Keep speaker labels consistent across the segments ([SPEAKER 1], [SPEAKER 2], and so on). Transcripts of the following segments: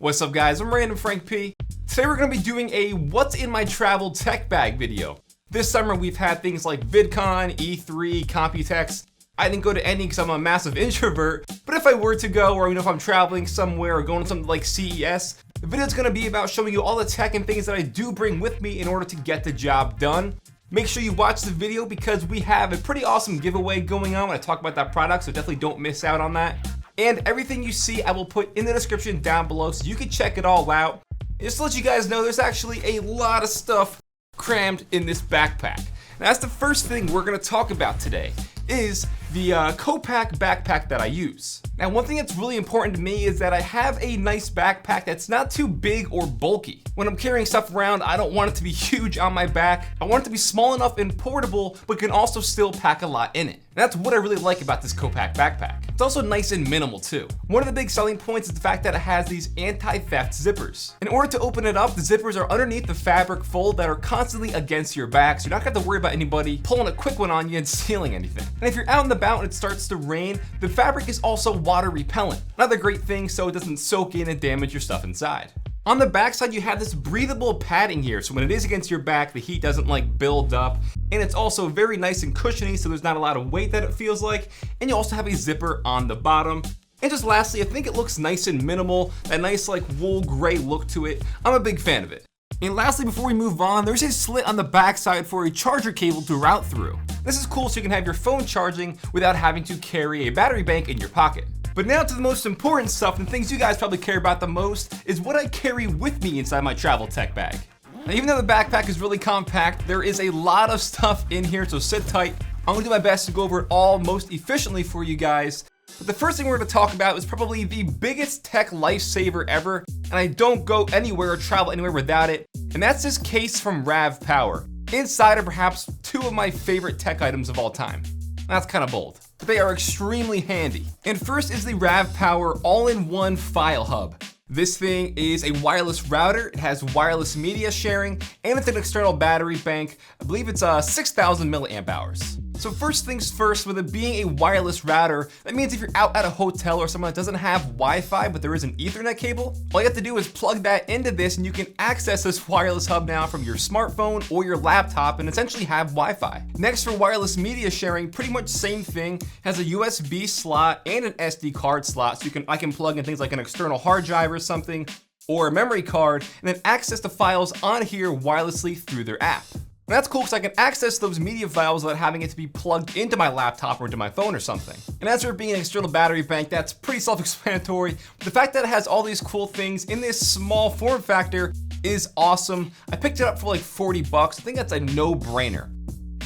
[SPEAKER 1] What's up guys, I'm randomfrankp. Today we're going to be doing a what's in my travel tech bag video. This summer we've had things like VidCon, E3, Computex. I didn't go to any because I'm a massive introvert, but if I were to go, or if I'm traveling somewhere or going to something like CES, the video is going to be about showing you all the tech and things that I do bring with me in order to get the job done. Make sure you watch the video because we have a pretty awesome giveaway going on when I talk about that product, so definitely don't miss out on that. And everything you see I will put in the description down below so you can check it all out. And just to let you guys know, there's actually a lot of stuff crammed in this backpack. And that's the first thing we're going to talk about today, is the CoPack Backpack that I use. Now, one thing that's really important to me is that I have a nice backpack that's not too big or bulky. When I'm carrying stuff around, I don't want it to be huge on my back. I want it to be small enough and portable, but can also still pack a lot in it. And that's what I really like about this CoPack Backpack. It's also nice and minimal too. One of the big selling points is the fact that it has these anti-theft zippers. In order to open it up, the zippers are underneath the fabric fold that are constantly against your back, so you're not gonna have to worry about anybody pulling a quick one on you and stealing anything. And if you're out and about and it starts to rain, the fabric is also water repellent. Another great thing so it doesn't soak in and damage your stuff inside. On the backside, you have this breathable padding here, so when it is against your back, the heat doesn't build up. And it's also very nice and cushiony, so there's not a lot of weight that it feels like. And you also have a zipper on the bottom. And just lastly, I think it looks nice and minimal, that nice wool gray look to it. I'm a big fan of it. And lastly, before we move on, there's a slit on the backside for a charger cable to route through. This is cool so you can have your phone charging without having to carry a battery bank in your pocket. But now to the most important stuff, and things you guys probably care about the most, is what I carry with me inside my travel tech bag. Now, even though the backpack is really compact, there is a lot of stuff in here, so sit tight. I'm gonna do my best to go over it all most efficiently for you guys. But the first thing we're gonna talk about is probably the biggest tech lifesaver ever, and I don't go anywhere or travel anywhere without it, and that's this case from Ravpower. Inside are perhaps two of my favorite tech items of all time. That's kind of bold, but they are extremely handy. And first is the Ravpower all-in-one file hub. This thing is a wireless router, it has wireless media sharing, and it's an external battery bank. I believe it's 6,000 milliamp hours. So first things first, with it being a wireless router, that means if you're out at a hotel or somewhere that doesn't have Wi-Fi, but there is an Ethernet cable, all you have to do is plug that into this and you can access this wireless hub now from your smartphone or your laptop and essentially have Wi-Fi. Next, for wireless media sharing, pretty much same thing, has a USB slot and an SD card slot, so I can plug in things like an external hard drive or something, or a memory card, and then access the files on here wirelessly through their app. And that's cool because I can access those media files without having it to be plugged into my laptop or into my phone or something. And as for it being an external battery bank, that's pretty self-explanatory. But the fact that it has all these cool things in this small form factor is awesome. I picked it up for like 40 bucks. I think that's a no-brainer.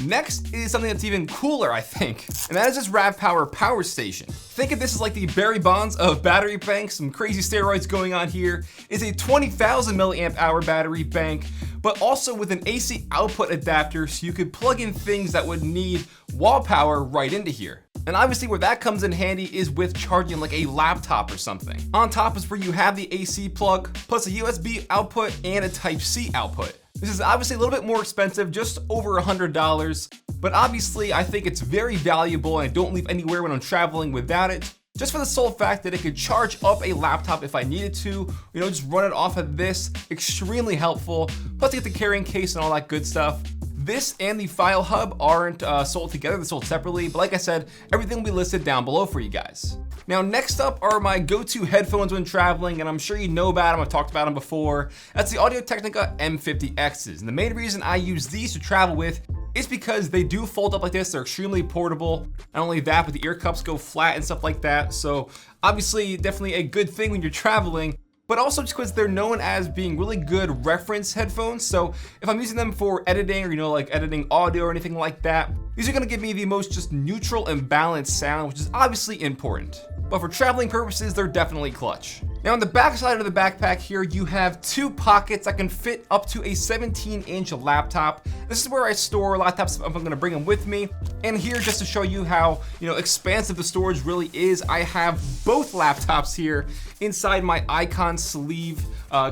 [SPEAKER 1] Next is something that's even cooler, I think, and that is this Ravpower power station. Think of this as like the Barry Bonds of battery banks, some crazy steroids going on here. It's a 20,000 milliamp hour battery bank, but also with an AC output adapter so you could plug in things that would need wall power right into here. And obviously where that comes in handy is with charging like a laptop or something. On top is where you have the AC plug, plus a USB output and a Type-C output. This is obviously a little bit more expensive, just over $100, but obviously I think it's very valuable and I don't leave anywhere when I'm traveling without it. Just for the sole fact that it could charge up a laptop if I needed to, just run it off of this, extremely helpful. Plus you get the carrying case and all that good stuff. This and the file hub aren't sold together, they're sold separately, but like I said, everything will be listed down below for you guys. Now next up are my go-to headphones when traveling, and I'm sure you know about them, I've talked about them before. That's the Audio-Technica M50Xs, and the main reason I use these to travel with is because they do fold up like this, they're extremely portable. Not only that, but the ear cups go flat and stuff like that, so obviously definitely a good thing when you're traveling. But also just because they're known as being really good reference headphones. So if I'm using them for editing or, like editing audio or anything like that, these are gonna give me the most just neutral and balanced sound, which is obviously important. But for traveling purposes, they're definitely clutch. Now on the back side of the backpack here, you have two pockets that can fit up to a 17-inch laptop. This is where I store laptops if I'm gonna bring them with me. And here, just to show you how expansive the storage really is, I have both laptops here inside my Icon sleeve.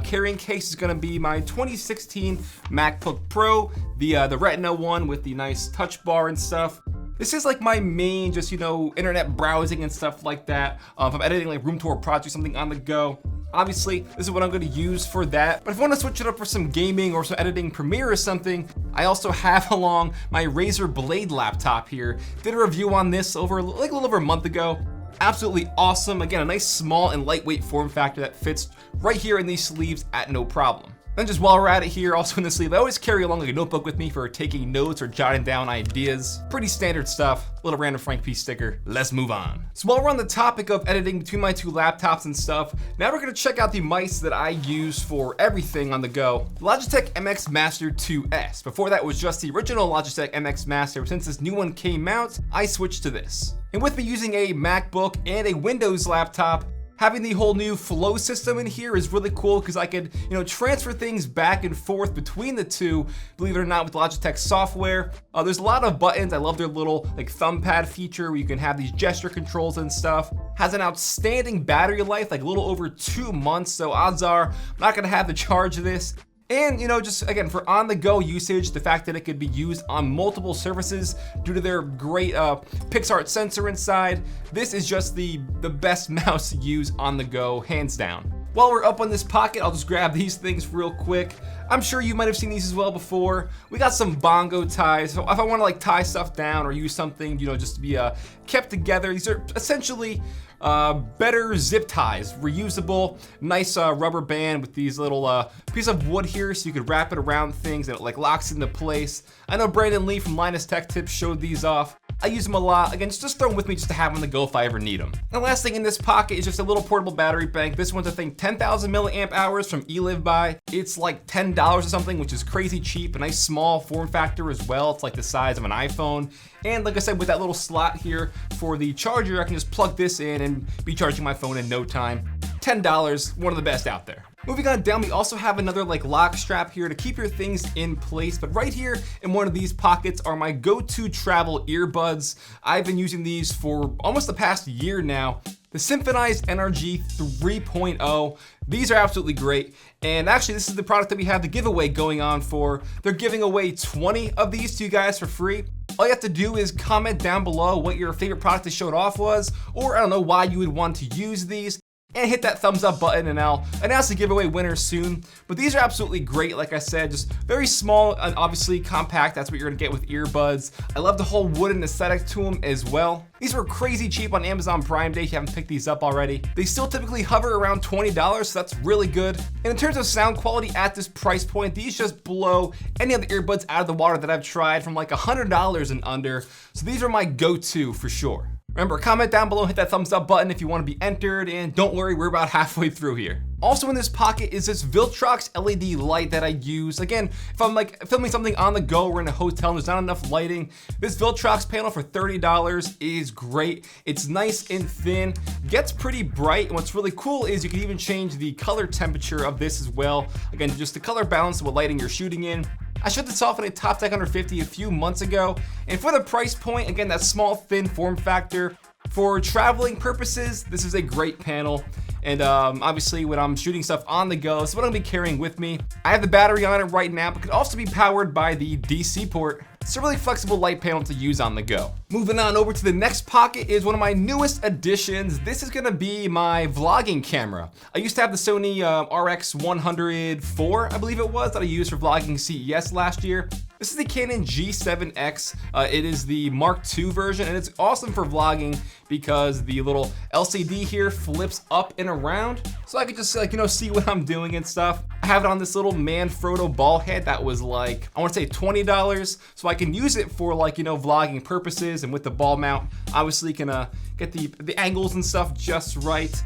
[SPEAKER 1] Carrying case is gonna be my 2016 MacBook Pro, the Retina one with the nice touch bar and stuff. This is like my main, just, internet browsing and stuff like that. If I'm editing like room tour projects, something on the go. Obviously, this is what I'm going to use for that. But if I want to switch it up for some gaming or some editing, Premiere or something, I also have along my Razer Blade laptop here. Did a review on this over like a little over a month ago. Absolutely awesome. Again, a nice small and lightweight form factor that fits right here in these sleeves at no problem. And just while we're at it here, also in the sleeve, I always carry along like a notebook with me for taking notes or jotting down ideas. Pretty standard stuff. Little random Frank P sticker. Let's move on. So while we're on the topic of editing between my two laptops and stuff, now we're gonna check out the mice that I use for everything on the go. The Logitech MX Master 2S. Before that was just the original Logitech MX Master. Since this new one came out, I switched to this. And with me using a MacBook and a Windows laptop, having the whole new flow system in here is really cool because I could, transfer things back and forth between the two, believe it or not, with Logitech software. There's a lot of buttons. I love their little thumb pad feature where you can have these gesture controls and stuff. Has an outstanding battery life, like a little over 2 months, so odds are I'm not gonna have to charge this. And just again, for on-the-go usage, the fact that it could be used on multiple surfaces due to their great PixArt sensor inside, this is just the best mouse to use on the go, hands down. While we're up on this pocket, I'll just grab these things real quick. I'm sure you might have seen these as well before. We got some bongo ties. So if I want to tie stuff down or use something, just to be kept together, these are essentially better zip ties, reusable, nice rubber band with these little piece of wood here so you could wrap it around things and it locks into place. I know Brandon Lee from Linus Tech Tips showed these off. I use them a lot. Again, just throw them with me just to have on the go if I ever need them. And the last thing in this pocket is just a little portable battery bank. This one's, I think, 10,000 milliamp hours from eLiveBuy. It's like $10 or something, which is crazy cheap. A nice small form factor as well. It's like the size of an iPhone. And like I said, with that little slot here for the charger, I can just plug this in and be charging my phone in no time. $10, one of the best out there. Moving on down, we also have another lock strap here to keep your things in place. But right here in one of these pockets are my go-to travel earbuds. I've been using these for almost the past year now. The Symphonized NRG 3.0. These are absolutely great. And actually, this is the product that we have the giveaway going on for. They're giving away 20 of these to you guys for free. All you have to do is comment down below what your favorite product they showed off was, or I don't know why you would want to use these. And hit that thumbs up button and I'll announce the giveaway winner soon. But these are absolutely great, like I said, just very small and obviously compact. That's what you're gonna get with earbuds. I love the whole wooden aesthetic to them as well. These were crazy cheap on Amazon Prime Day if you haven't picked these up already. They still typically hover around $20, so that's really good. And in terms of sound quality at this price point, these just blow any other earbuds out of the water that I've tried from $100 and under. So these are my go-to for sure. Remember, comment down below, hit that thumbs up button if you want to be entered, and don't worry, we're about halfway through here. Also in this pocket is this Viltrox LED light that I use. Again, if I'm filming something on the go or in a hotel and there's not enough lighting, this Viltrox panel for $30 is great. It's nice and thin, gets pretty bright, and what's really cool is you can even change the color temperature of this as well. Again, just the color balance of what lighting you're shooting in. I showed this off in a Top Tech Under 50 a few months ago, and for the price point, again, that small, thin form factor, for traveling purposes, this is a great panel. And obviously when I'm shooting stuff on the go, so what I'm gonna be carrying with me. I have the battery on it right now, but could also be powered by the DC port. It's a really flexible light panel to use on the go. Moving on over to the next pocket is one of my newest additions. This is gonna be my vlogging camera. I used to have the Sony RX104, I believe it was, that I used for vlogging CES last year. This is the Canon G7X. It is the Mark II version, and it's awesome for vlogging because the little LCD here flips up and around. So I could just see what I'm doing and stuff. I have it on this little Manfrotto ball head that was I wanna say $20. So I can use it for vlogging purposes, and with the ball mount, obviously can get the angles and stuff just right.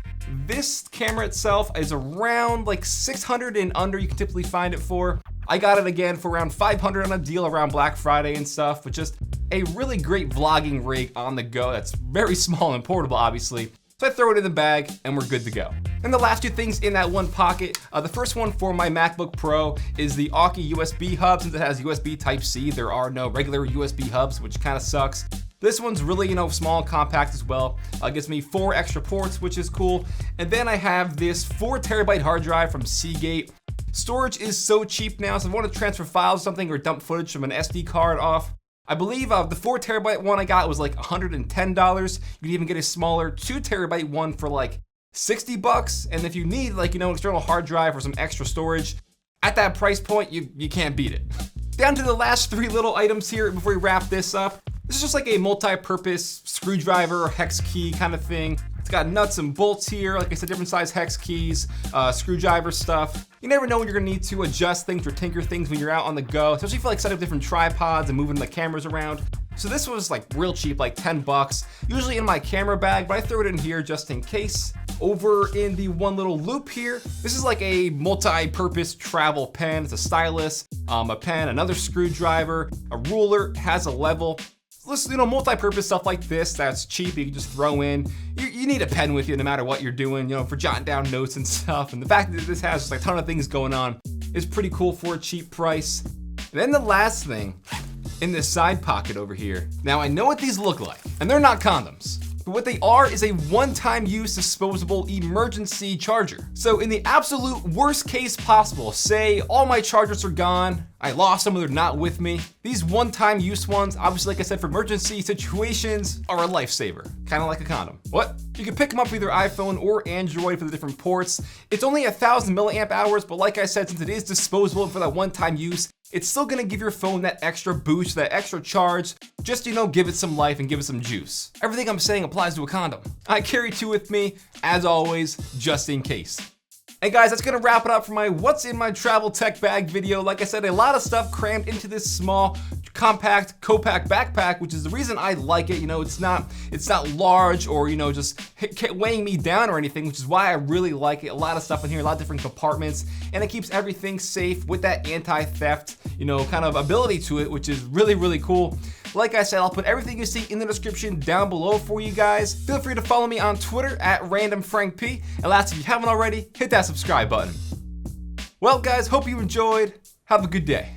[SPEAKER 1] This camera itself is around $600 and under, you can typically find it for. I got it again for around $500 on a deal around Black Friday and stuff, but just a really great vlogging rig on the go that's very small and portable, obviously. So I throw it in the bag and we're good to go. And the last two things in that one pocket, the first one for my MacBook Pro is the Aukey USB hub. Since it has USB Type-C, there are no regular USB hubs, which kind of sucks. This one's really, small and compact as well. Gives me 4 extra ports, which is cool. And then I have this 4 terabyte hard drive from Seagate. Storage is so cheap now, so if I want to transfer files or something or dump footage from an SD card off, I believe the 4 terabyte one I got was $110. You can even get a smaller 2 terabyte one for $60, and if you need like, an external hard drive or some extra storage, at that price point, you can't beat it. Down to the last 3 little items here before we wrap this up. This is just like a multi-purpose screwdriver or hex key kind of thing. It's got nuts and bolts here, like I said, different size hex keys, screwdriver stuff. You never know when you're gonna need to adjust things or tinker things when you're out on the go, especially for like setting up different tripods and moving the cameras around. So this was like real cheap, like $10, usually in my camera bag, but I throw it in here just in case. Over in the one little loop here, this is like a multi-purpose travel pen. It's a stylus, a pen, another screwdriver, a ruler, has a level. Listen, multi-purpose stuff like this that's cheap, you can just throw in. You need a pen with you no matter what you're doing, for jotting down notes and stuff. And the fact that this has just like a ton of things going on is pretty cool for a cheap price. And then the last thing, in this side pocket over here. Now I know what these look like, and they're not condoms. But what they are is a one-time use disposable emergency charger. So in the absolute worst case possible, say all my chargers are gone, I lost them or they're not with me, these one-time use ones, obviously like I said for emergency situations, are a lifesaver. Kind of like a condom. What? You can pick them up with either iPhone or Android for the different ports. It's only 1,000 milliamp hours, but like I said, since it is disposable for that one-time use, it's still gonna give your phone that extra boost, that extra charge, just, give it some life and give it some juice. Everything I'm saying applies to a condom. I carry 2 with me, as always, just in case. Hey guys, that's gonna wrap it up for my What's in My Travel Tech Bag video. Like I said, a lot of stuff crammed into this small, compact CoPack backpack, which is the reason I like it. It's not large or, just weighing me down or anything, which is why I really like it. A lot of stuff in here, a lot of different compartments, and it keeps everything safe with that anti-theft, kind of ability to it, which is really, really cool. Like I said, I'll put everything you see in the description down below for you guys. Feel free to follow me on Twitter at randomfrankp. And last, if you haven't already, hit that subscribe button. Well guys, hope you enjoyed. Have a good day.